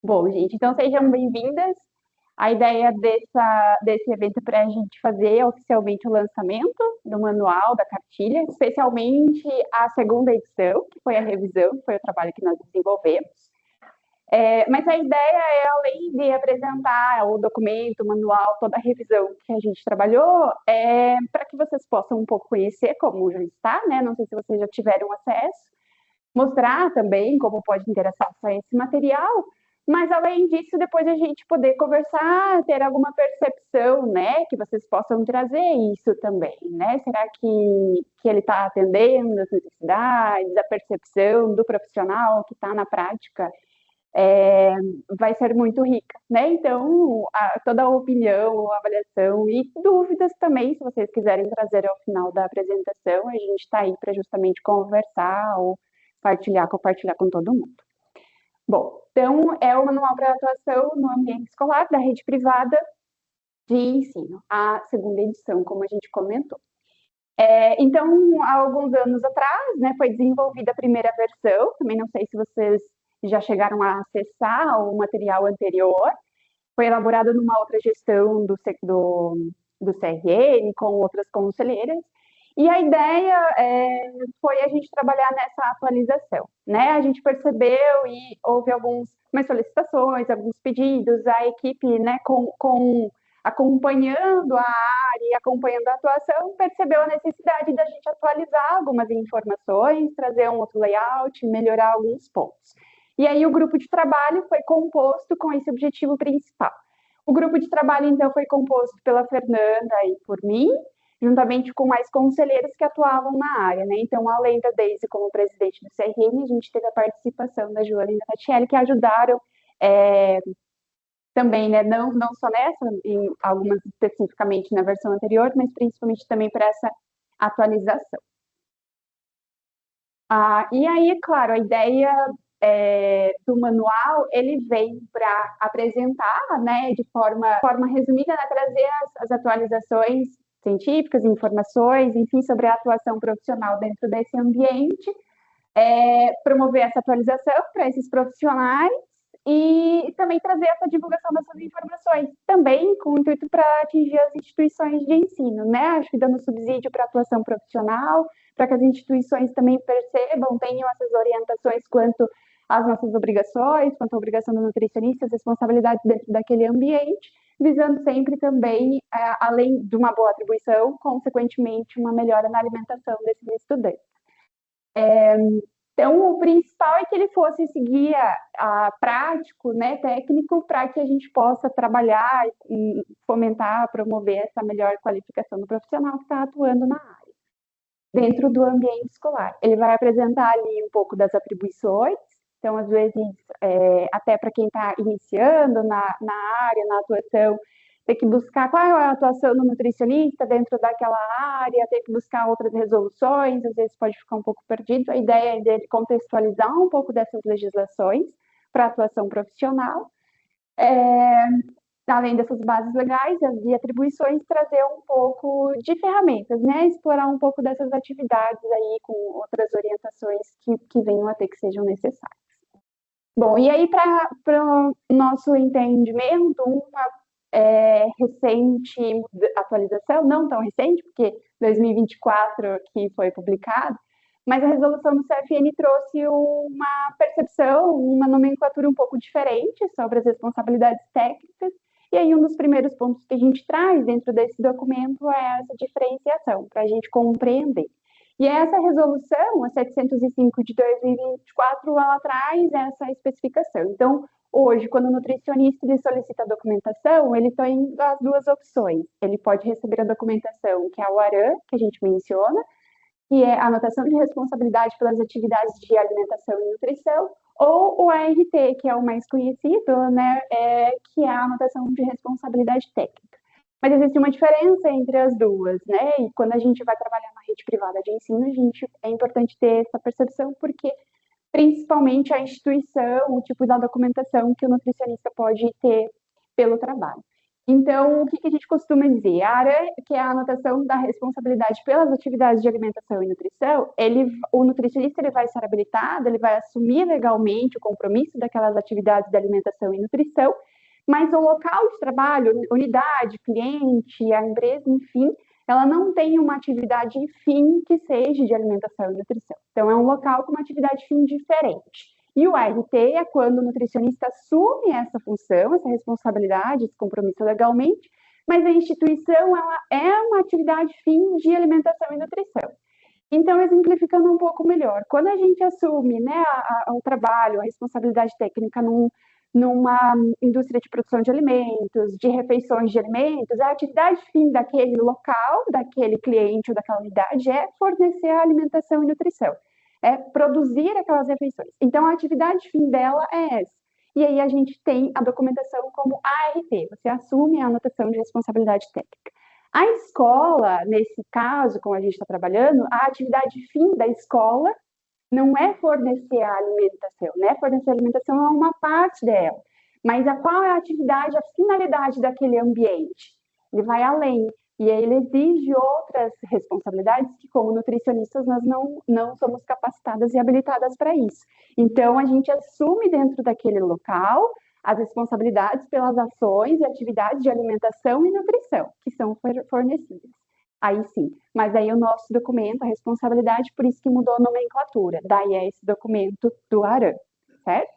Bom, gente, então sejam bem-vindas. A ideia desse evento é para a gente fazer oficialmente o lançamento do manual, da cartilha, especialmente a segunda edição, que foi a revisão, que foi o trabalho que nós desenvolvemos. Mas a ideia é, além de apresentar o documento, o manual, toda a revisão que a gente trabalhou, para que vocês possam um pouco conhecer como já está, né? Não sei se vocês já tiveram acesso, mostrar também como pode ter acesso a esse material, mas além disso, depois a gente poder conversar, ter alguma percepção, né, que vocês possam trazer isso também, né? Será que ele está atendendo as necessidades, a percepção do profissional que está na prática vai ser muito rica, né? Então, toda a opinião, a avaliação e dúvidas também, se vocês quiserem trazer ao final da apresentação, a gente está aí para justamente conversar ou compartilhar com todo mundo. Bom, então é o Manual para Atuação no Ambiente Escolar da Rede Privada de Ensino, a segunda edição, como a gente comentou. Então, há alguns anos atrás, né, foi desenvolvida a primeira versão, também não sei se vocês já chegaram a acessar o material anterior, foi elaborado numa outra gestão do CRN, com outras conselheiras, e a ideia foi a gente trabalhar nessa atualização, né? A gente percebeu e houve algumas solicitações, alguns pedidos, a equipe, né, acompanhando a área e acompanhando a atuação, percebeu a necessidade da gente atualizar algumas informações, trazer um outro layout, melhorar alguns pontos. E aí o grupo de trabalho foi composto com esse objetivo principal. O grupo de trabalho, então, foi composto pela Fernanda e por mim, juntamente com mais conselheiros que atuavam na área, né? Então, além da Deise como presidente do CRN, a gente teve a participação da Joana e da Tatiele, que ajudaram também, né? Não só nessa, em algumas especificamente na versão anterior, mas principalmente também para essa atualização. E aí, claro, a ideia do manual, ele vem para apresentar, né, de forma resumida, né, trazer as atualizações científicas, informações, enfim, sobre a atuação profissional dentro desse ambiente, promover essa atualização para esses profissionais e também trazer essa divulgação dessas informações, também com o intuito para atingir as instituições de ensino, né? Acho que dando subsídio para a atuação profissional, para que as instituições também percebam, tenham essas orientações quanto às nossas obrigações, quanto à obrigação do nutricionista, as responsabilidades dentro daquele ambiente, visando sempre também, além de uma boa atribuição, consequentemente, uma melhora na alimentação desses estudantes. Então, o principal é que ele fosse esse guia prático, né, técnico, para que a gente possa trabalhar e fomentar, promover essa melhor qualificação do profissional que está atuando na área, dentro do ambiente escolar. Ele vai apresentar ali um pouco das atribuições, então, às vezes, até para quem está iniciando na área, na atuação, ter que buscar qual é a atuação do nutricionista dentro daquela área, ter que buscar outras resoluções, às vezes pode ficar um pouco perdido. A ideia é dele contextualizar um pouco dessas legislações para a atuação profissional, além dessas bases legais e atribuições, trazer um pouco de ferramentas, né? Explorar um pouco dessas atividades aí com outras orientações que venham a ter que sejam necessárias. Bom, e aí para o nosso entendimento, uma recente atualização, não tão recente, porque 2024 que foi publicado, mas a resolução do CFN trouxe uma percepção, uma nomenclatura um pouco diferente sobre as responsabilidades técnicas, e aí um dos primeiros pontos que a gente traz dentro desse documento é essa diferenciação, para a gente compreender. E essa resolução, a 705 de 2024, ela traz essa especificação. Então, hoje, quando o nutricionista ele solicita a documentação, ele tem as duas opções. Ele pode receber a documentação, que é o ARAN, que a gente menciona, que é a anotação de responsabilidade pelas atividades de alimentação e nutrição, ou o ART, que é o mais conhecido, né, que é a anotação de responsabilidade técnica. Mas existe uma diferença entre as duas, né? E quando a gente vai trabalhar na rede privada de ensino, é importante ter essa percepção, porque principalmente a instituição, o tipo da documentação que o nutricionista pode ter pelo trabalho. Então, o que que a gente costuma dizer? A área que é a anotação da responsabilidade pelas atividades de alimentação e nutrição, o nutricionista ele vai ser habilitado, ele vai assumir legalmente o compromisso daquelas atividades de alimentação e nutrição, mas o local de trabalho, unidade, cliente, a empresa, enfim, ela não tem uma atividade fim que seja de alimentação e nutrição. Então, é um local com uma atividade fim diferente. E o ART é quando o nutricionista assume essa função, essa responsabilidade, esse compromisso legalmente, mas a instituição ela é uma atividade fim de alimentação e nutrição. Então, exemplificando um pouco melhor, quando a gente assume né, o trabalho, a responsabilidade técnica numa indústria de produção de alimentos, de refeições de alimentos, a atividade fim daquele local, daquele cliente ou daquela unidade é fornecer a alimentação e nutrição, é produzir aquelas refeições. Então, a atividade fim dela é essa. E aí a gente tem a documentação como ART, você assume a anotação de responsabilidade técnica. A escola, nesse caso, como a gente está trabalhando, a atividade fim da escola não é fornecer a alimentação, né? Fornecer a alimentação é uma parte dela. Mas qual é a atividade, a finalidade daquele ambiente? Ele vai além. E aí ele exige outras responsabilidades que, como nutricionistas, nós não somos capacitadas e habilitadas para isso. Então, a gente assume dentro daquele local as responsabilidades pelas ações e atividades de alimentação e nutrição que são fornecidas. Aí sim, mas aí o nosso documento, a responsabilidade, por isso que mudou a nomenclatura, daí é esse documento do ARAN, certo?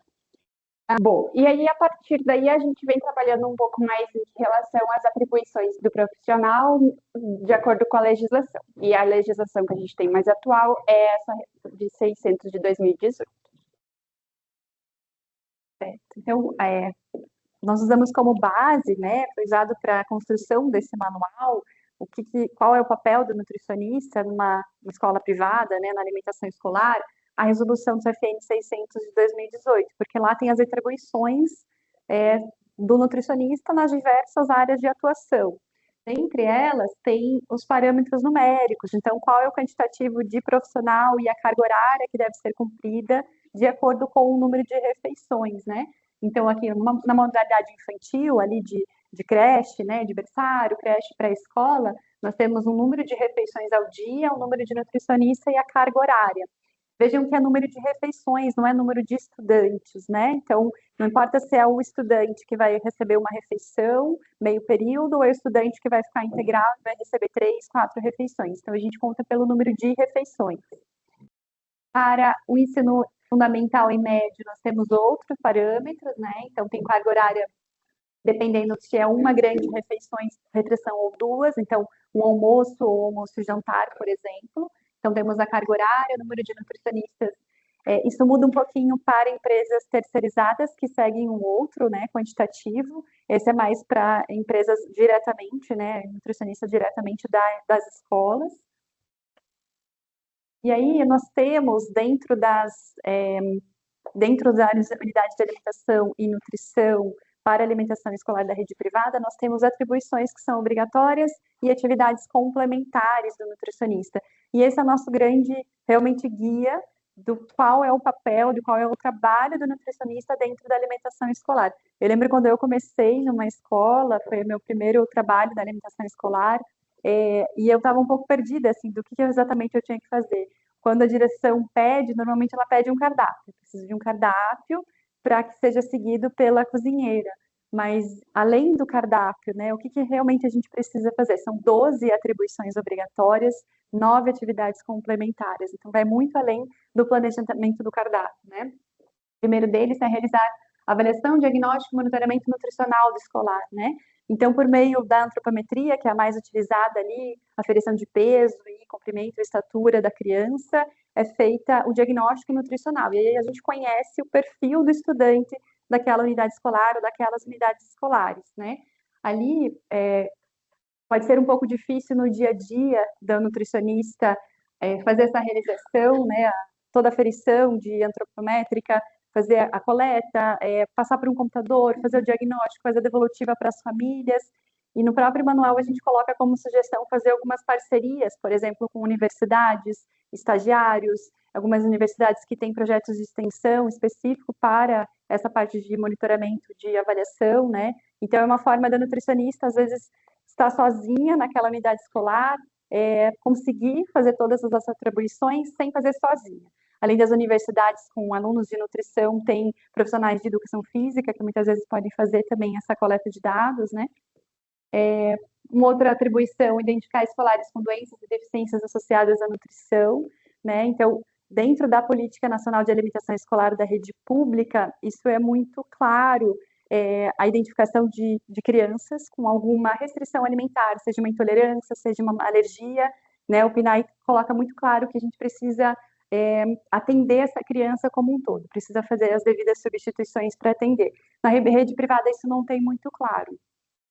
Bom, e aí a partir daí a gente vem trabalhando um pouco mais em relação às atribuições do profissional de acordo com a legislação. E a legislação que a gente tem mais atual é essa de 600 de 2018. Certo. Então, nós usamos como base, né, foi usado para a construção desse manual, qual é o papel do nutricionista numa escola privada, né, na alimentação escolar, a resolução do CFN 600 de 2018, porque lá tem as atribuições do nutricionista nas diversas áreas de atuação. Entre elas, tem os parâmetros numéricos, então qual é o quantitativo de profissional e a carga horária que deve ser cumprida de acordo com o número de refeições, né? Então, aqui na modalidade infantil, ali de creche, né, de berçário, creche pré-escola, nós temos um número de refeições ao dia, um número de nutricionista e a carga horária. Vejam que é número de refeições, não é número de estudantes, né? Então, não importa se é o estudante que vai receber uma refeição, meio período, ou é o estudante que vai ficar integral e vai receber 3, 4 refeições. Então, a gente conta pelo número de refeições. Para o ensino fundamental e médio, nós temos outros parâmetros, né? Então, tem carga horária, dependendo se é uma grande refeição ou duas, então, um almoço ou almoço e jantar, por exemplo. Então, temos a carga horária, o número de nutricionistas. Isso muda um pouquinho para empresas terceirizadas que seguem um outro, né, quantitativo. Esse é mais para empresas diretamente, né, nutricionistas diretamente das escolas. E aí nós temos dentro das unidades de alimentação e nutrição para alimentação escolar da rede privada, nós temos atribuições que são obrigatórias e atividades complementares do nutricionista. E esse é o nosso grande, realmente, guia do qual é o papel, de qual é o trabalho do nutricionista dentro da alimentação escolar. Eu lembro quando eu comecei numa escola, foi o meu primeiro trabalho da alimentação escolar, e eu estava um pouco perdida, assim, do que exatamente eu tinha que fazer. Quando a direção pede, normalmente ela pede um cardápio, precisa de um cardápio para que seja seguido pela cozinheira. Mas, além do cardápio, né, o que realmente a gente precisa fazer? São 12 atribuições obrigatórias, 9 atividades complementares. Então, vai muito além do planejamento do cardápio, né? O primeiro deles é realizar avaliação, diagnóstico e monitoramento nutricional do escolar, né? Então, por meio da antropometria, que é a mais utilizada ali, aferição de peso e comprimento e estatura da criança, é feita o diagnóstico nutricional. E aí a gente conhece o perfil do estudante daquela unidade escolar ou daquelas unidades escolares, né? Ali pode ser um pouco difícil no dia a dia da nutricionista fazer essa realização, né? Toda a aferição de antropométrica, fazer a coleta, passar por um computador, fazer o diagnóstico, fazer a devolutiva para as famílias. E no próprio manual a gente coloca como sugestão fazer algumas parcerias, por exemplo, com universidades, estagiários, algumas universidades que têm projetos de extensão específico para essa parte de monitoramento, de avaliação, né? Então, é uma forma da nutricionista, às vezes, estar sozinha naquela unidade escolar, conseguir fazer todas as atribuições sem fazer sozinha. Além das universidades com alunos de nutrição, tem profissionais de educação física, que muitas vezes podem fazer também essa coleta de dados, né? Uma outra atribuição, identificar escolares com doenças e deficiências associadas à nutrição, né? Então, dentro da Política Nacional de Alimentação Escolar da rede pública, isso é muito claro, a identificação de crianças com alguma restrição alimentar, seja uma intolerância, seja uma alergia, né? O PNAE coloca muito claro que a gente precisa atender essa criança como um todo, precisa fazer as devidas substituições para atender. Na rede privada isso não tem muito claro,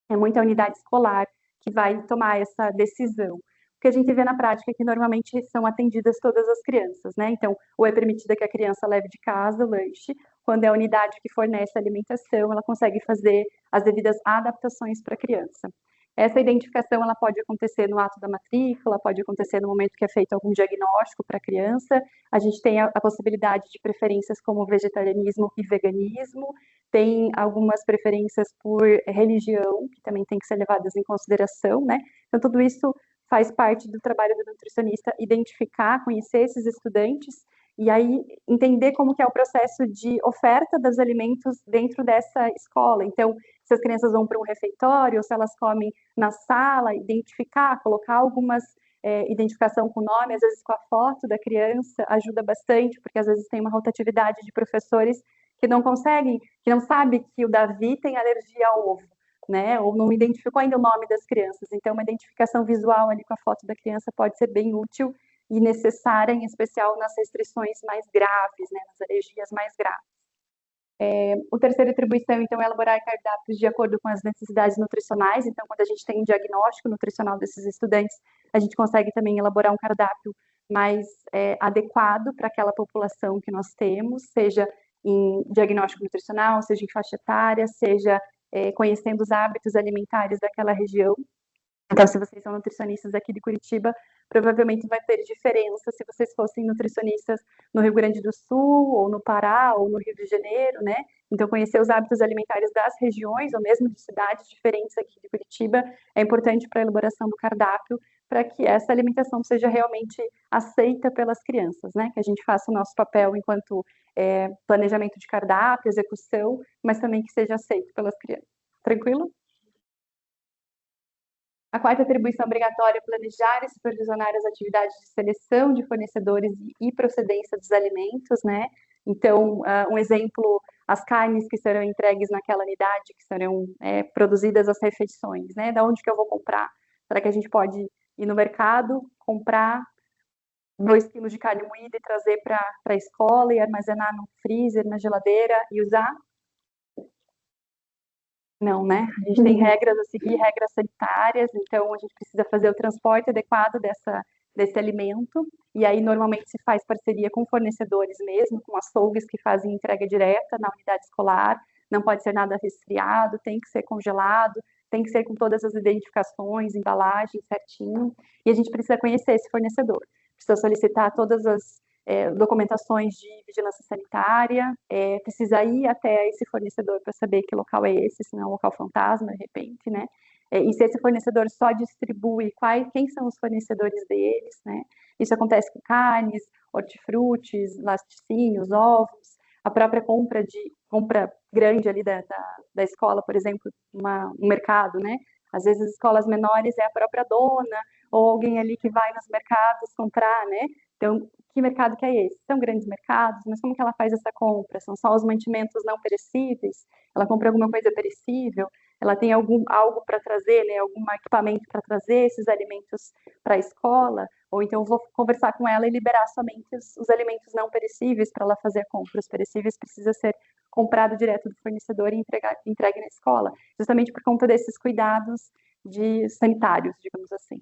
é muita unidade escolar que vai tomar essa decisão. O que a gente vê na prática é que normalmente são atendidas todas as crianças, né? Então, ou é permitida que a criança leve de casa o lanche, quando é a unidade que fornece a alimentação, ela consegue fazer as devidas adaptações para a criança. Essa identificação ela pode acontecer no ato da matrícula, pode acontecer no momento que é feito algum diagnóstico para a criança. A gente tem a possibilidade de preferências como vegetarianismo e veganismo, tem algumas preferências por religião, que também tem que ser levadas em consideração, né? Então, tudo isso faz parte do trabalho do nutricionista, identificar, conhecer esses estudantes e aí entender como que é o processo de oferta dos alimentos dentro dessa escola. Então, se as crianças vão para um refeitório, ou se elas comem na sala, identificar, colocar algumas identificação com nome, às vezes com a foto da criança, ajuda bastante, porque às vezes tem uma rotatividade de professores que não conseguem, que não sabe que o Davi tem alergia ao ovo, né? Ou não identificou ainda o nome das crianças. Então, uma identificação visual ali com a foto da criança pode ser bem útil e necessária, em especial nas restrições mais graves, né? Nas alergias mais graves. O terceira atribuição, então, é elaborar cardápios de acordo com as necessidades nutricionais. Então, quando a gente tem um diagnóstico nutricional desses estudantes, a gente consegue também elaborar um cardápio mais adequado para aquela população que nós temos, seja em diagnóstico nutricional, seja em faixa etária, seja conhecendo os hábitos alimentares daquela região. Então, se vocês são nutricionistas aqui de Curitiba, provavelmente vai ter diferença se vocês fossem nutricionistas no Rio Grande do Sul, ou no Pará, ou no Rio de Janeiro, né? Então, conhecer os hábitos alimentares das regiões, ou mesmo de cidades diferentes aqui de Curitiba, é importante para a elaboração do cardápio, para que essa alimentação seja realmente aceita pelas crianças, né? Que a gente faça o nosso papel enquanto planejamento de cardápio, execução, mas também que seja aceito pelas crianças. Tranquilo? A quarta atribuição obrigatória é planejar e supervisionar as atividades de seleção de fornecedores e procedência dos alimentos, né? Então, um exemplo, as carnes que serão entregues naquela unidade, que serão produzidas as refeições, né? Da onde que eu vou comprar? Será que a gente pode ir no mercado, comprar 2 quilos de carne moída e trazer para a escola e armazenar no freezer, na geladeira e usar? Não, né? A gente tem regras a seguir, regras sanitárias, então a gente precisa fazer o transporte adequado desse alimento, e aí normalmente se faz parceria com fornecedores mesmo, com açougues que fazem entrega direta na unidade escolar, não pode ser nada resfriado, tem que ser congelado, tem que ser com todas as identificações, embalagem certinho, e a gente precisa conhecer esse fornecedor, precisa solicitar todas as documentações de vigilância sanitária, precisa ir até esse fornecedor para saber que local é esse, se não é um local fantasma, de repente, né? E se esse fornecedor só distribui, quem são os fornecedores deles, né? Isso acontece com carnes, hortifrutis, laticínios, ovos, a própria compra grande ali da escola, por exemplo, um mercado, né? Às vezes as escolas menores é a própria dona, ou alguém ali que vai nos mercados comprar, né? Então, que mercado que é esse? São grandes mercados, mas como que ela faz essa compra? São só os mantimentos não perecíveis? Ela compra alguma coisa perecível? Ela tem algo para trazer, né? Algum equipamento para trazer esses alimentos para a escola? Ou então eu vou conversar com ela e liberar somente os alimentos não perecíveis para ela fazer a compra. Os perecíveis precisa ser comprado direto do fornecedor e entregue na escola, justamente por conta desses cuidados sanitários, digamos assim.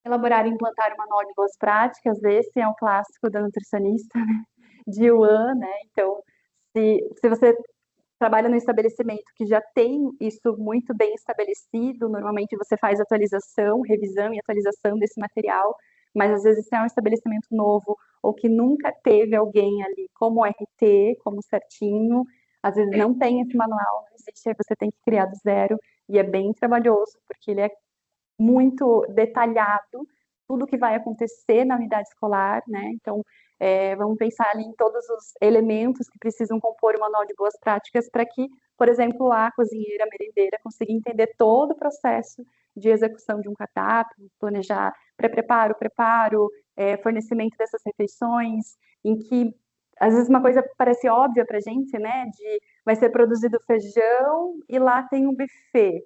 Elaborar e implantar um manual de boas práticas, esse é um clássico da nutricionista, né? De Yuan, né? Então, se você trabalha no estabelecimento que já tem isso muito bem estabelecido, normalmente você faz atualização, revisão e atualização desse material, mas às vezes se é um estabelecimento novo ou que nunca teve alguém ali como RT, como certinho, às vezes não tem esse manual, não existe, aí você tem que criar do zero, e é bem trabalhoso, porque ele é muito detalhado, tudo que vai acontecer na unidade escolar, né? Então, vamos pensar ali em todos os elementos que precisam compor o manual de boas práticas para que, por exemplo, a cozinheira, a merendeira consiga entender todo o processo de execução de um cardápio, planejar pré-preparo, preparo, fornecimento dessas refeições, em que às vezes uma coisa parece óbvia para a gente, né? De vai ser produzido feijão e lá tem um buffet.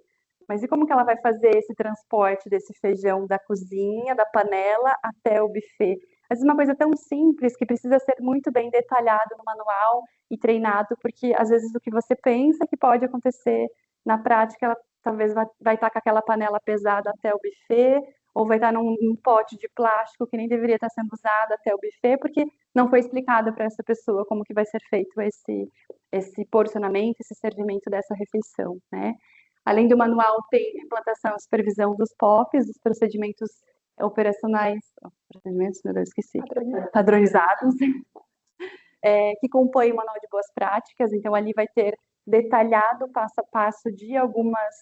Mas e como que ela vai fazer esse transporte desse feijão da cozinha, da panela, até o buffet? Às vezes uma coisa tão simples que precisa ser muito bem detalhado no manual e treinado, porque às vezes o que você pensa que pode acontecer na prática, ela talvez vai estar com aquela panela pesada até o buffet, ou vai estar num pote de plástico que nem deveria estar sendo usado até o buffet, porque não foi explicado para essa pessoa como que vai ser feito esse porcionamento, esse servimento dessa refeição, né? Além do manual, tem a implantação e supervisão dos POPs, dos procedimentos operacionais, procedimentos, meu Deus, esqueci, padronizados, que compõem o manual de boas práticas. Então, ali vai ter detalhado passo a passo de algumas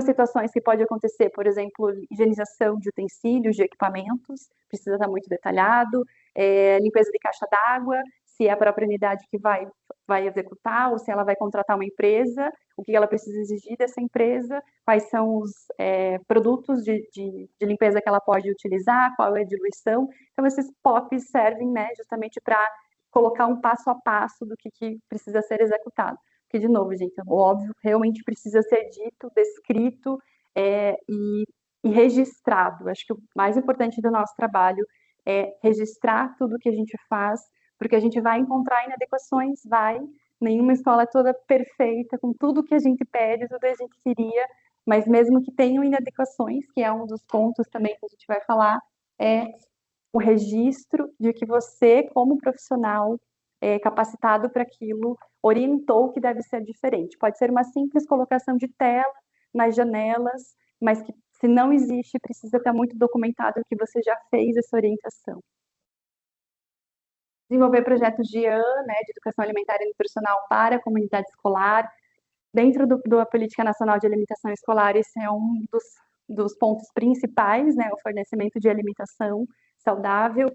situações que pode acontecer, por exemplo, higienização de utensílios, de equipamentos, precisa estar muito detalhado, limpeza de caixa d'água, se é a própria unidade que vai executar, ou se ela vai contratar uma empresa, o que ela precisa exigir dessa empresa, quais são os produtos de limpeza que ela pode utilizar, qual é a diluição. Então, esses POPs servem, né, justamente para colocar um passo a passo do que precisa ser executado. Porque, de novo, gente, o óbvio realmente precisa ser dito, descrito e registrado. Acho que o mais importante do nosso trabalho é registrar tudo que a gente faz, porque a gente vai encontrar inadequações, nenhuma escola é toda perfeita, com tudo que a gente pede, tudo que a gente queria, mas mesmo que tenham inadequações, que é um dos pontos também que a gente vai falar, é o registro de que você, como profissional capacitado para aquilo, orientou que deve ser diferente. Pode ser uma simples colocação de tela nas janelas, mas que se não existe, precisa estar muito documentado que você já fez essa orientação. Desenvolver projetos de AN, né, de Educação Alimentar e Nutricional para a comunidade escolar. Dentro da Política Nacional de Alimentação Escolar, esse é um dos pontos principais, né, o fornecimento de alimentação saudável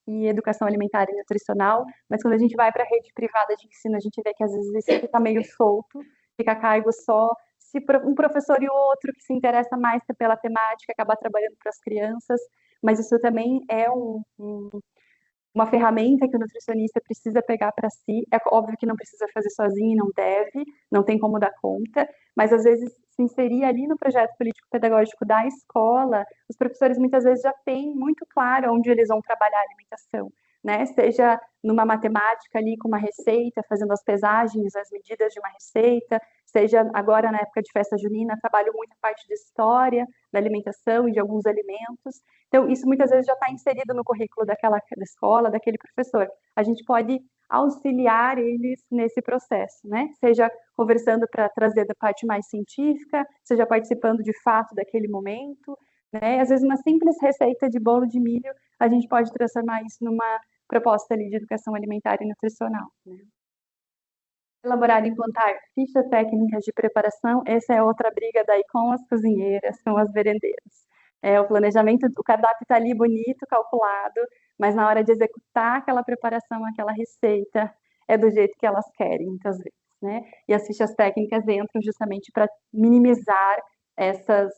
e educação alimentar e nutricional, mas quando a gente vai para a rede privada de ensino, a gente vê que às vezes isso fica meio solto, fica a cargo só se um professor e outro que se interessa mais pela temática acaba trabalhando para as crianças, mas isso também é uma ferramenta que o nutricionista precisa pegar para si. É óbvio que não precisa fazer sozinho, não deve, não tem como dar conta, mas às vezes se inserir ali no projeto político-pedagógico da escola, os professores muitas vezes já têm muito claro onde eles vão trabalhar a alimentação, né? Seja numa matemática ali com uma receita, fazendo as pesagens, as medidas de uma receita, seja agora na época de festa junina, trabalho muito a parte de história da alimentação e de alguns alimentos. Então, isso muitas vezes já está inserido no currículo daquela escola, daquele professor. A gente pode auxiliar eles nesse processo, né? Seja conversando para trazer da parte mais científica, seja participando de fato daquele momento, né? Às vezes uma simples receita de bolo de milho, a gente pode transformar isso numa proposta ali de educação alimentar e nutricional, né? Elaborar e implantar fichas técnicas de preparação, essa é outra briga daí com as cozinheiras, com as merendeiras. O planejamento, o cardápio está ali bonito, calculado, mas na hora de executar aquela preparação, aquela receita, é do jeito que elas querem, muitas vezes, né? E as fichas técnicas entram justamente para minimizar essas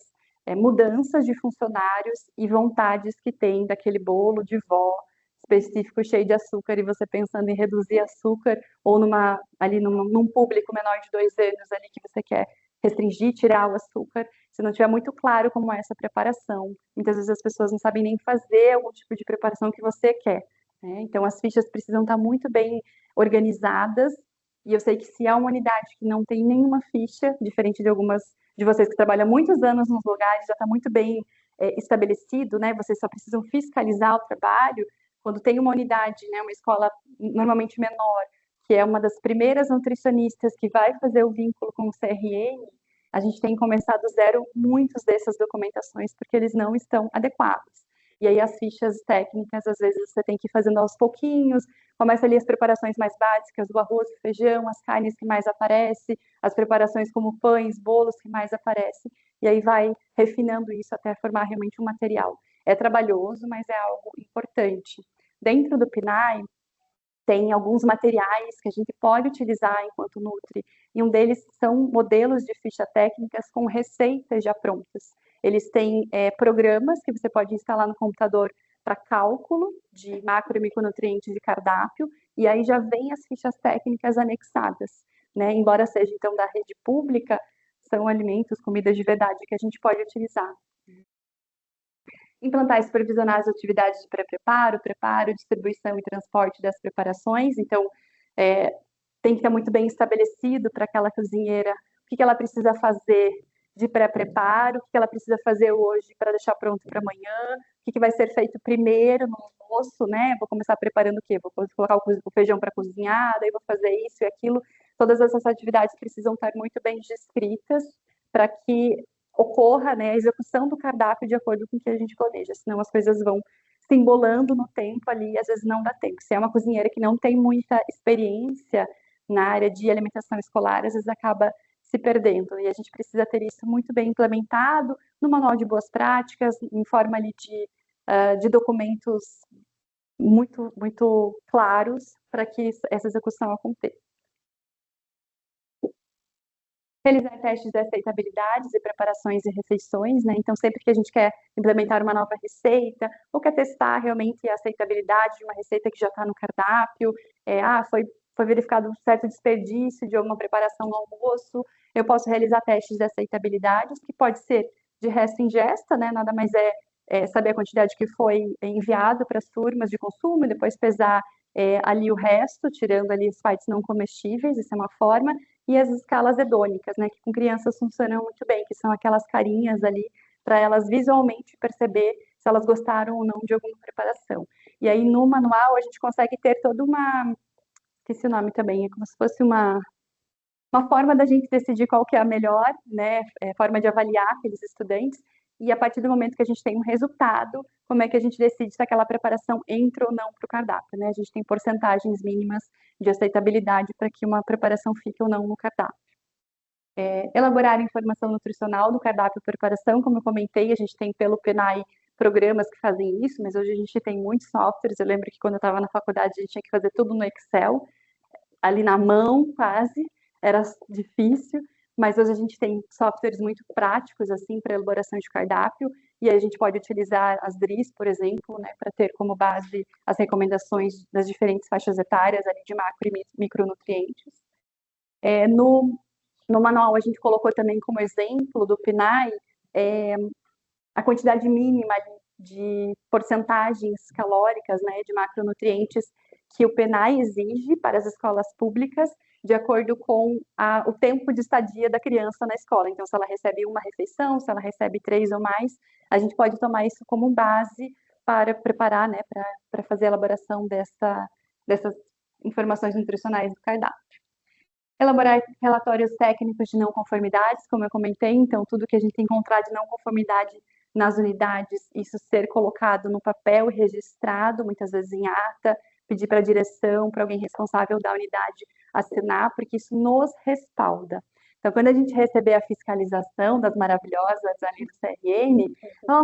mudanças de funcionários e vontades que tem daquele bolo de vó específico cheio de açúcar e você pensando em reduzir açúcar ou num público menor de 2 anos ali que você quer restringir, tirar o açúcar, se não tiver muito claro como é essa preparação, muitas vezes as pessoas não sabem nem fazer algum tipo de preparação que você quer, né? Então as fichas precisam estar muito bem organizadas e eu sei que se há uma unidade que não tem nenhuma ficha, diferente de algumas de vocês que trabalham muitos anos nos lugares, já está muito bem estabelecido, né? Vocês só precisam fiscalizar o trabalho. Quando tem uma unidade, né, uma escola normalmente menor, que é uma das primeiras nutricionistas que vai fazer o vínculo com o CRN, a gente tem que começar do zero muitas dessas documentações, porque eles não estão adequados. E aí as fichas técnicas, às vezes, você tem que ir fazendo aos pouquinhos, começa ali as preparações mais básicas, o arroz, o feijão, as carnes que mais aparecem, as preparações como pães, bolos que mais aparecem, e aí vai refinando isso até formar realmente um material. É trabalhoso, mas é algo importante. Dentro do PNAE, tem alguns materiais que a gente pode utilizar enquanto Nutri, e um deles são modelos de ficha técnicas com receitas já prontas. Eles têm programas que você pode instalar no computador para cálculo de macro e micronutrientes de cardápio, e aí já vem as fichas técnicas anexadas, né? Embora seja, então, da rede pública, são alimentos, comidas de verdade que a gente pode utilizar. Implantar e supervisionar as atividades de pré-preparo, preparo, distribuição e transporte das preparações. Então, tem que estar muito bem estabelecido para aquela cozinheira o que ela precisa fazer de pré-preparo, o que ela precisa fazer hoje para deixar pronto para amanhã, o que vai ser feito primeiro no almoço, né? Vou começar preparando o quê? Vou colocar o feijão para cozinhar, daí vou fazer isso e aquilo. Todas essas atividades precisam estar muito bem descritas para que ocorra, né, a execução do cardápio de acordo com o que a gente planeja, senão as coisas vão se embolando no tempo ali, e às vezes não dá tempo. Se é uma cozinheira que não tem muita experiência na área de alimentação escolar, às vezes acaba se perdendo, e a gente precisa ter isso muito bem implementado no manual de boas práticas, em forma ali de documentos muito, muito claros para que essa execução aconteça. Realizar testes de aceitabilidade e preparações e refeições, né? Então, sempre que a gente quer implementar uma nova receita, ou quer testar realmente a aceitabilidade de uma receita que já está no cardápio, foi verificado um certo desperdício de alguma preparação no almoço, eu posso realizar testes de aceitabilidade, que pode ser de resto ingesta, né? Nada mais é saber a quantidade que foi enviado para as turmas de consumo, e depois pesar ali o resto, tirando ali as partes não comestíveis, isso é uma forma, e as escalas hedônicas, né, que com crianças funcionam muito bem, que são aquelas carinhas ali para elas visualmente perceber se elas gostaram ou não de alguma preparação. E aí no manual a gente consegue ter toda esqueci o nome também, é como se fosse uma forma da gente decidir qual que é a melhor, né, forma de avaliar aqueles estudantes, e a partir do momento que a gente tem um resultado, como é que a gente decide se aquela preparação entra ou não para o cardápio, né? A gente tem porcentagens mínimas de aceitabilidade para que uma preparação fique ou não no cardápio. Elaborar informação nutricional no cardápio e preparação, como eu comentei, a gente tem pelo PNAE programas que fazem isso, mas hoje a gente tem muitos softwares. Eu lembro que quando eu estava na faculdade a gente tinha que fazer tudo no Excel, ali na mão quase, era difícil, mas hoje a gente tem softwares muito práticos assim para elaboração de cardápio, e aí a gente pode utilizar as DRIs, por exemplo, né, para ter como base as recomendações das diferentes faixas etárias ali de macro e micronutrientes. No manual a gente colocou também como exemplo do PNAE a quantidade mínima de porcentagens calóricas, né, de macronutrientes que o PNAE exige para as escolas públicas, de acordo com o tempo de estadia da criança na escola. Então, se ela recebe uma refeição, se ela recebe 3 ou mais, a gente pode tomar isso como base para preparar, né, para fazer a elaboração dessas informações nutricionais do cardápio. Elaborar relatórios técnicos de não conformidades, como eu comentei, então tudo que a gente encontrar de não conformidade nas unidades, isso ser colocado no papel e registrado, muitas vezes em ata, pedir para a direção, para alguém responsável da unidade assinar, porque isso nos respalda. Então, quando a gente receber a fiscalização das maravilhosas ali do CRM,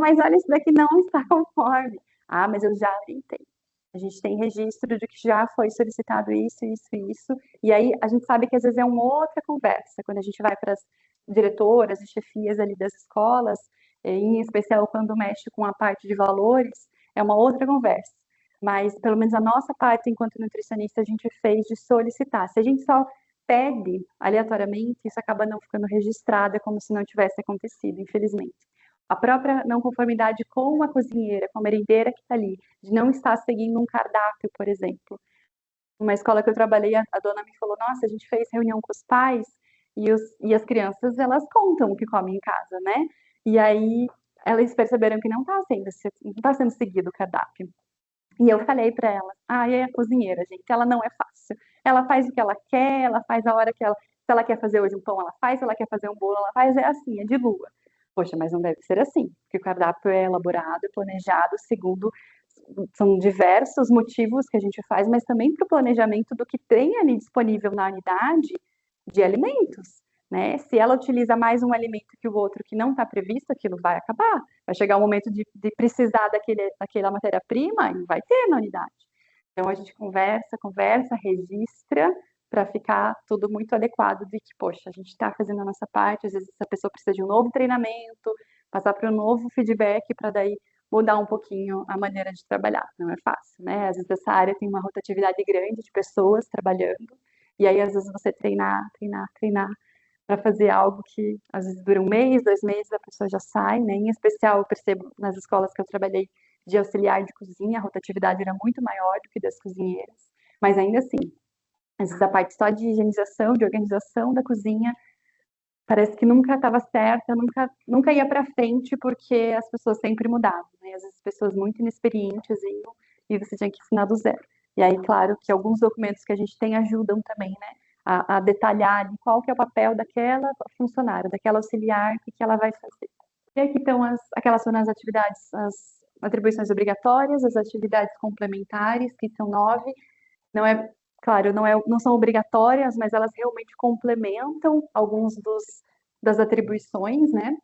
mas olha, isso daqui não está conforme. Ah, mas eu já orientei. A gente tem registro de que já foi solicitado isso, isso e isso, e aí a gente sabe que às vezes é uma outra conversa, quando a gente vai para as diretoras e chefias ali das escolas, em especial quando mexe com a parte de valores, é uma outra conversa. Mas, pelo menos a nossa parte, enquanto nutricionista, a gente fez de solicitar. Se a gente só pede aleatoriamente, isso acaba não ficando registrado, é como se não tivesse acontecido, infelizmente. A própria não conformidade com a cozinheira, com a merendeira que está ali, de não estar seguindo um cardápio, por exemplo. Uma escola que eu trabalhei, a dona me falou, nossa, a gente fez reunião com os pais e as crianças, elas contam o que comem em casa, né? E aí, elas perceberam que não está sendo seguido o cardápio. E eu falei para ela, é a cozinheira, gente, ela não é fácil. Ela faz o que ela quer, ela faz a hora que ela... Se ela quer fazer hoje um pão, ela faz. Se ela quer fazer um bolo, ela faz. É assim, é de lua. Poxa, mas não deve ser assim, porque o cardápio é elaborado, planejado, segundo são diversos motivos que a gente faz, mas também para o planejamento do que tem ali disponível na unidade de alimentos, né? Se ela utiliza mais um alimento que o outro que não está previsto, aquilo vai acabar. Vai chegar o momento de precisar daquela matéria-prima e vai ter na unidade. Então a gente conversa, registra para ficar tudo muito adequado de que, poxa, a gente está fazendo a nossa parte, às vezes essa pessoa precisa de um novo treinamento, passar para um novo feedback para daí mudar um pouquinho a maneira de trabalhar. Não é fácil, né? Às vezes essa área tem uma rotatividade grande de pessoas trabalhando, e aí às vezes você treinar para fazer algo que às vezes dura um mês, 2 meses, a pessoa já sai, né? Em especial, eu percebo nas escolas que eu trabalhei de auxiliar de cozinha, a rotatividade era muito maior do que das cozinheiras, mas ainda assim, às vezes a parte só de higienização, de organização da cozinha, parece que nunca estava certa, nunca ia para frente, porque as pessoas sempre mudavam, né? Às vezes pessoas muito inexperientes iam, e você tinha que ensinar do zero. E aí, claro, que alguns documentos que a gente tem ajudam também, né? A detalhar ali qual que é o papel daquela funcionária, daquela auxiliar, o que ela vai fazer. E aqui estão aquelas foram as atividades, as atribuições obrigatórias, as atividades complementares, que são 9. Não é, claro, não são obrigatórias, mas elas realmente complementam alguns das atribuições, né?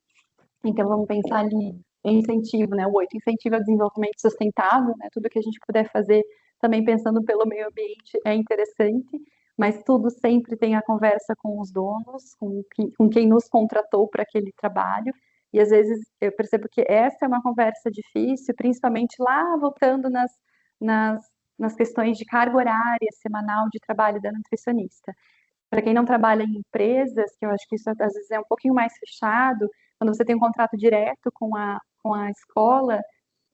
Então vamos pensar ali em incentivo, né? O 8, incentivo ao desenvolvimento sustentável, né? Tudo que a gente puder fazer também pensando pelo meio ambiente é interessante, mas tudo sempre tem a conversa com os donos, com quem nos contratou para aquele trabalho. E às vezes eu percebo que essa é uma conversa difícil, principalmente lá voltando nas questões de carga horária semanal de trabalho da nutricionista. Para quem não trabalha em empresas, que eu acho que isso às vezes é um pouquinho mais fechado, quando você tem um contrato direto com a escola,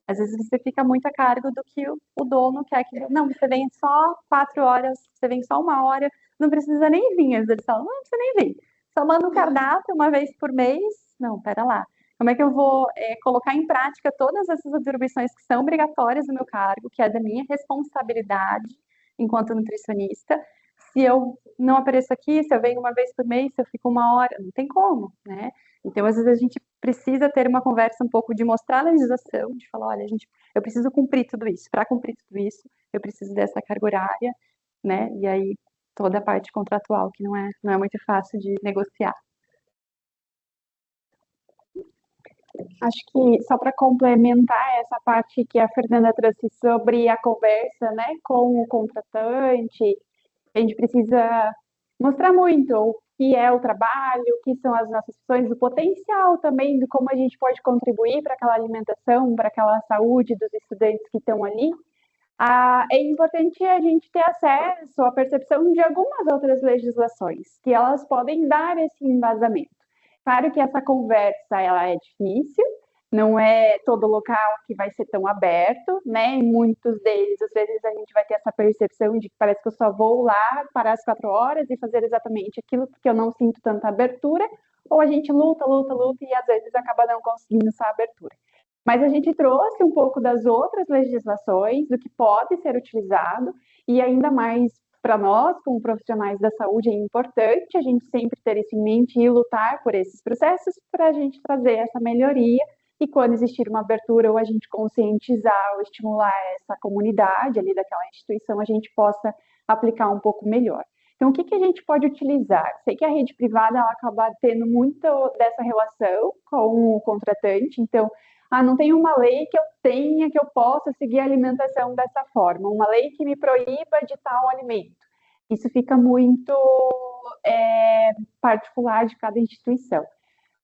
às vezes você fica muito a cargo do que o dono quer que. Não, você vem só 4 horas, você vem só 1 hora, não precisa nem vir. Às vezes eles falam, não precisa nem vir. Só manda um cardápio uma vez por mês. Não, pera lá. Como é que eu vou colocar em prática todas essas atribuições que são obrigatórias do meu cargo, que é da minha responsabilidade enquanto nutricionista? Se eu não apareço aqui, se eu venho uma vez por mês, se eu fico 1 hora, não tem como, né? Então, às vezes, a gente precisa ter uma conversa um pouco de mostrar a legislação, de falar, olha, eu preciso cumprir tudo isso. Para cumprir tudo isso, eu preciso dessa carga horária, né? E aí, toda a parte contratual, que não é muito fácil de negociar. Acho que só para complementar essa parte que a Fernanda trouxe sobre a conversa, né, com o contratante, a gente precisa mostrar muito o que é o trabalho, o que são as nossas funções, o potencial também de como a gente pode contribuir para aquela alimentação, para aquela saúde dos estudantes que estão ali. É importante a gente ter acesso à percepção de algumas outras legislações, que elas podem dar esse embasamento. Claro que essa conversa ela é difícil, não é todo local que vai ser tão aberto, né? Em muitos deles, às vezes, a gente vai ter essa percepção de que parece que eu só vou lá parar as 4 horas e fazer exatamente aquilo porque eu não sinto tanta abertura, ou a gente luta e às vezes acaba não conseguindo essa abertura. Mas a gente trouxe um pouco das outras legislações, do que pode ser utilizado, e ainda mais para nós, como profissionais da saúde, é importante a gente sempre ter isso em mente e lutar por esses processos para a gente trazer essa melhoria e quando existir uma abertura ou a gente conscientizar ou estimular essa comunidade ali daquela instituição, a gente possa aplicar um pouco melhor. Então, o que a gente pode utilizar? Sei que a rede privada ela acaba tendo muito dessa relação com o contratante, então, não tem uma lei que eu tenha que eu possa seguir a alimentação dessa forma, uma lei que me proíba de tal alimento. Isso fica muito particular de cada instituição.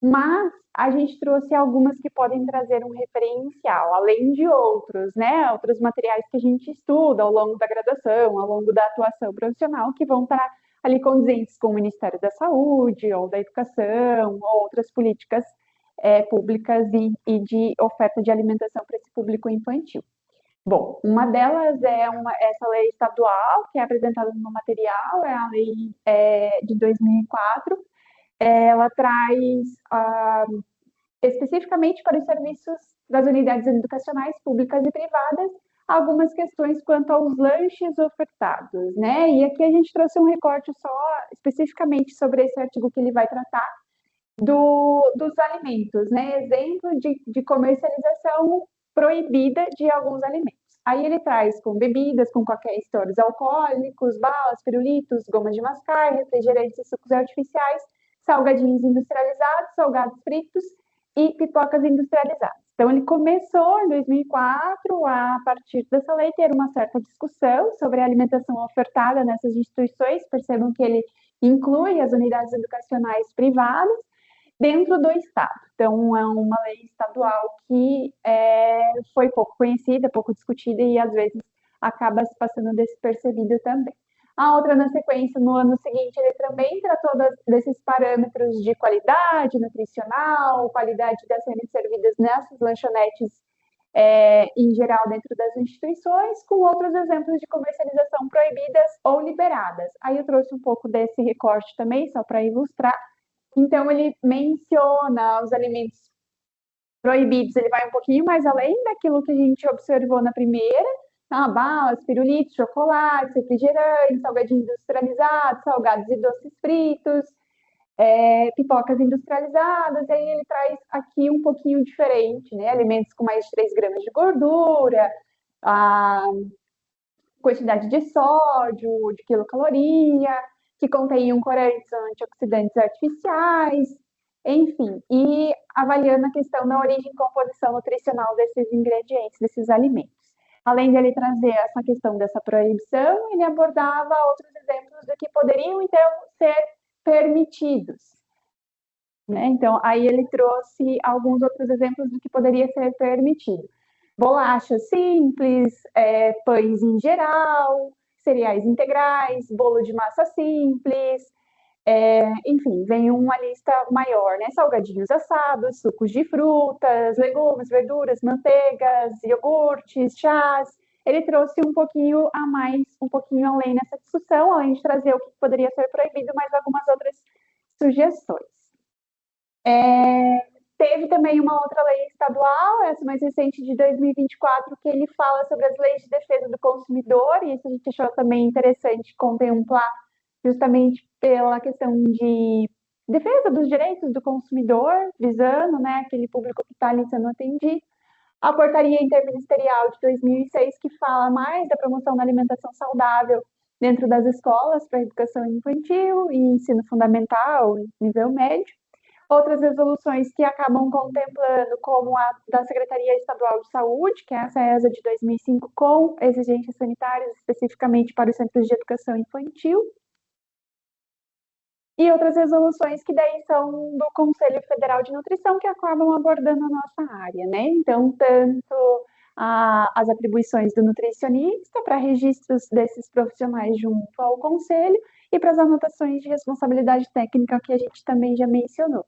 Mas a gente trouxe algumas que podem trazer um referencial, além de outros, né? Outros materiais que a gente estuda ao longo da graduação, ao longo da atuação profissional, que vão estar ali condizentes com o Ministério da Saúde, ou da Educação, ou outras políticas públicas e de oferta de alimentação para esse público infantil. Bom, uma delas é essa lei estadual, que é apresentada no material, é a lei de 2004. Ela traz especificamente para os serviços das unidades educacionais públicas e privadas algumas questões quanto aos lanches ofertados, né? E aqui a gente trouxe um recorte só especificamente sobre esse artigo que ele vai tratar dos alimentos, né? Exemplo de comercialização proibida de alguns alimentos. Aí ele traz com bebidas, com qualquer estores alcoólicos, balas, pirulitos, gomas de mascar, refrigerantes e sucos artificiais, salgadinhos industrializados, salgados fritos e pipocas industrializadas. Então, ele começou em 2004, a partir dessa lei, ter uma certa discussão sobre a alimentação ofertada nessas instituições. Percebam que ele inclui as unidades educacionais privadas dentro do Estado. Então, é uma lei estadual que foi pouco conhecida, pouco discutida e, às vezes, acaba se passando despercebido também. A outra, na sequência, no ano seguinte, ele também tratou desses parâmetros de qualidade nutricional, qualidade das serem servidas nessas lanchonetes em geral dentro das instituições, com outros exemplos de comercialização proibidas ou liberadas. Aí eu trouxe um pouco desse recorte também, só para ilustrar. Então, ele menciona os alimentos proibidos, ele vai um pouquinho mais além daquilo que a gente observou na primeira, balas, pirulitos, chocolates, refrigerantes, salgadinhos industrializados, salgados e doces fritos, pipocas industrializadas, e aí ele traz aqui um pouquinho diferente, né? Alimentos com mais de 3 gramas de gordura, a quantidade de sódio, de quilocaloria, que contêm corantes antioxidantes artificiais, enfim, e avaliando a questão da origem e composição nutricional desses ingredientes, desses alimentos. Além de ele trazer essa questão dessa proibição, ele abordava outros exemplos do que poderiam, então, ser permitidos. Né? Então, aí ele trouxe alguns outros exemplos do que poderia ser permitido. Bolachas simples, pães em geral, cereais integrais, bolo de massa simples, enfim, vem uma lista maior, né? Salgadinhos assados, sucos de frutas, legumes, verduras, manteigas, iogurtes, chás. Ele trouxe um pouquinho a mais, um pouquinho além nessa discussão, além de trazer o que poderia ser proibido, mas algumas outras sugestões. Teve também uma outra lei estadual, essa mais recente de 2024, que ele fala sobre as leis de defesa do consumidor, e isso a gente achou também interessante contemplar, justamente pela questão de defesa dos direitos do consumidor, visando, né, aquele público que está ali sendo atendido. A portaria interministerial de 2006, que fala mais da promoção da alimentação saudável dentro das escolas para educação infantil e ensino fundamental, nível médio. Outras resoluções que acabam contemplando, como a da Secretaria Estadual de Saúde, que é a SESA de 2005, com exigências sanitárias especificamente para os centros de educação infantil. E outras resoluções que daí são do Conselho Federal de Nutrição, que acabam abordando a nossa área, né? Então, tanto as atribuições do nutricionista para registros desses profissionais junto ao Conselho e para as anotações de responsabilidade técnica que a gente também já mencionou.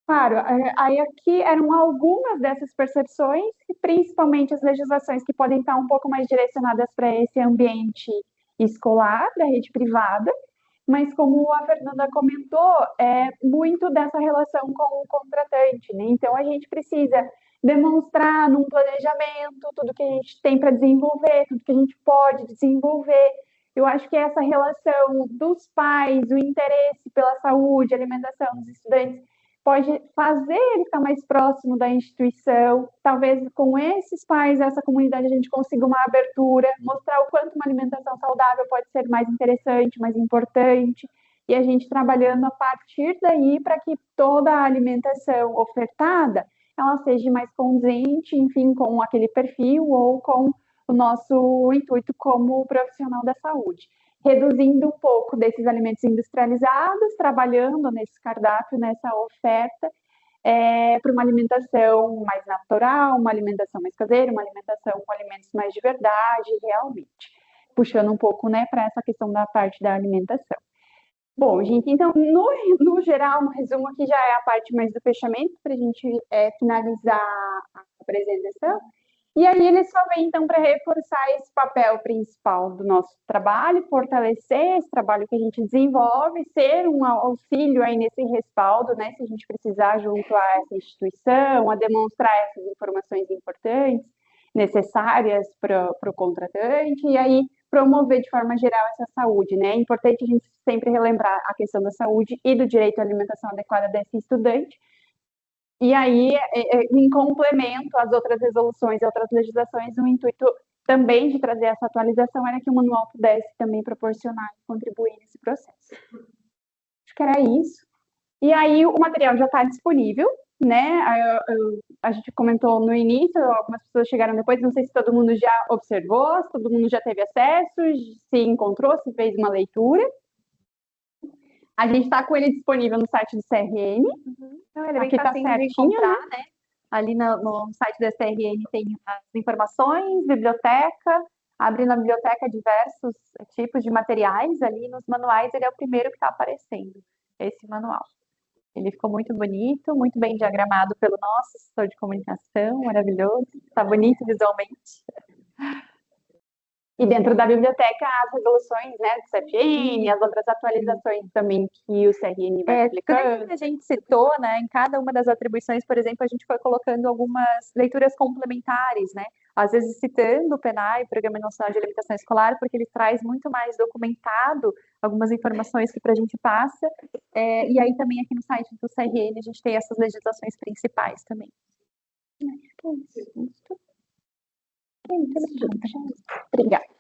Claro, aí aqui eram algumas dessas percepções, e principalmente as legislações que podem estar um pouco mais direcionadas para esse ambiente escolar, da rede privada, mas como a Fernanda comentou, é muito dessa relação com o contratante, né? Então, a gente precisa demonstrar num planejamento tudo que a gente tem para desenvolver, tudo que a gente pode desenvolver. Eu acho que essa relação dos pais, o interesse pela saúde, alimentação dos estudantes, pode fazer ele estar mais próximo da instituição. Talvez com esses pais, essa comunidade, a gente consiga uma abertura, mostrar o quanto uma alimentação saudável pode ser mais interessante, mais importante, e a gente trabalhando a partir daí para que toda a alimentação ofertada, ela seja mais condizente, enfim, com aquele perfil ou com o nosso intuito como profissional da saúde. Reduzindo um pouco desses alimentos industrializados, trabalhando nesse cardápio, nessa oferta, para uma alimentação mais natural, uma alimentação mais caseira, uma alimentação com alimentos mais de verdade, realmente. Puxando um pouco, né, para essa questão da parte da alimentação. Bom, gente, então, no geral, no resumo, aqui já é a parte mais do fechamento, para a gente finalizar a apresentação. E aí ele só vem, então, para reforçar esse papel principal do nosso trabalho, fortalecer esse trabalho que a gente desenvolve, ser um auxílio aí nesse respaldo, né, se a gente precisar junto a essa instituição, a demonstrar essas informações importantes. necessárias para o contratante, e aí promover de forma geral essa saúde, né? É importante a gente sempre relembrar a questão da saúde e do direito à alimentação adequada desse estudante. E aí, em complemento às outras resoluções e outras legislações, o intuito também de trazer essa atualização era que o manual pudesse também proporcionar e contribuir nesse processo. Acho que era isso. E aí, o material já está disponível, né? A gente comentou no início, algumas pessoas chegaram depois, não sei se todo mundo já observou, se todo mundo já teve acesso, se encontrou, se fez uma leitura. A gente está com ele disponível no site do CRN. Então, ele Aqui está tá fácil de certinho, encontrar, né? Ali no site da CRN tem as informações, biblioteca, abre na biblioteca diversos tipos de materiais, ali nos manuais ele é o primeiro que está aparecendo, esse manual. Ele ficou muito bonito, muito bem diagramado pelo nosso assessor de comunicação, maravilhoso, está bonito visualmente. E dentro da biblioteca, as resoluções, né, do CFN, as outras atualizações também que o CRN vai publicando. Tudo que a gente citou, né, em cada uma das atribuições, por exemplo, a gente foi colocando algumas leituras complementares, né, às vezes citando o PNAE, Programa Nacional de Alimentação Escolar, porque ele traz muito mais documentado algumas informações que para a gente passa, e aí também aqui no site do CRN a gente tem essas legislações principais também. Obrigada.